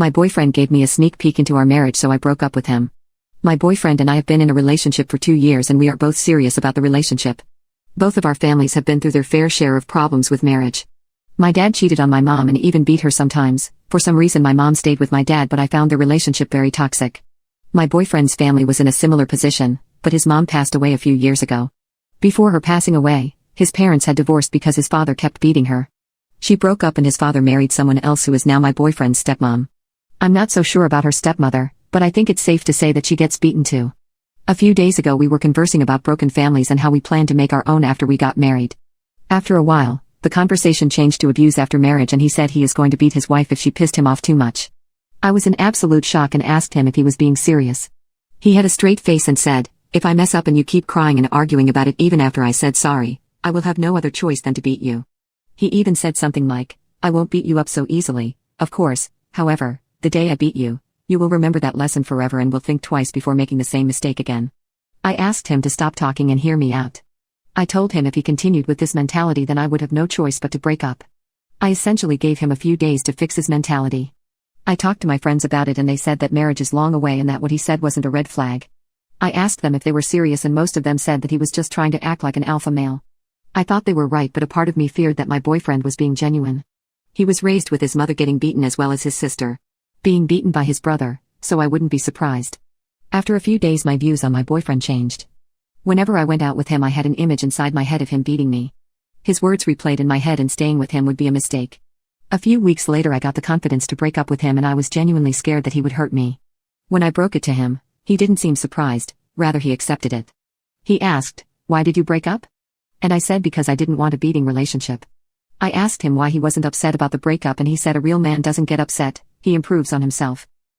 My boyfriend gave me a sneak peek into our marriage, so I broke up with him. My boyfriend and I have been in a relationship for 2 years and we are both serious about the relationship. Both of our families have been through their fair share of problems with marriage. My dad cheated on my mom and even beat her sometimes. For some reason my mom stayed with my dad, but I found their relationship very toxic. My boyfriend's family was in a similar position, but his mom passed away a few years ago. Before her passing away, his parents had divorced because his father kept beating her. She broke up and his father married someone else who is now my boyfriend's stepmom. I'm not so sure about her stepmother, but I think it's safe to say that she gets beaten too. A few days ago we were conversing about broken families and how we plan to make our own after we got married. After a while, the conversation changed to abuse after marriage and he said he is going to beat his wife if she pissed him off too much. I was in absolute shock and asked him if he was being serious. He had a straight face and said, "If I mess up and you keep crying and arguing about it even after I said sorry, I will have no other choice than to beat you." He even said something like, "I won't beat you up so easily, of course, however, the day I beat you, you will remember that lesson forever and will think twice before making the same mistake again." I asked him to stop talking and hear me out. I told him if he continued with this mentality then I would have no choice but to break up. I essentially gave him a few days to fix his mentality. I talked to my friends about it and they said that marriage is long away and that what he said wasn't a red flag. I asked them if they were serious and most of them said that he was just trying to act like an alpha male. I thought they were right, but a part of me feared that my boyfriend was being genuine. He was raised with his mother getting beaten as well as his sister being beaten by his brother, so I wouldn't be surprised. After a few days my views on my boyfriend changed. Whenever I went out with him I had an image inside my head of him beating me. His words replayed in my head and staying with him would be a mistake. A few weeks later I got the confidence to break up with him and I was genuinely scared that he would hurt me. When I broke it to him, he didn't seem surprised, rather he accepted it. He asked, "Why did you break up?" And I said because I didn't want a beating relationship. I asked him why he wasn't upset about the breakup and he said a real man doesn't get upset, he improves on himself.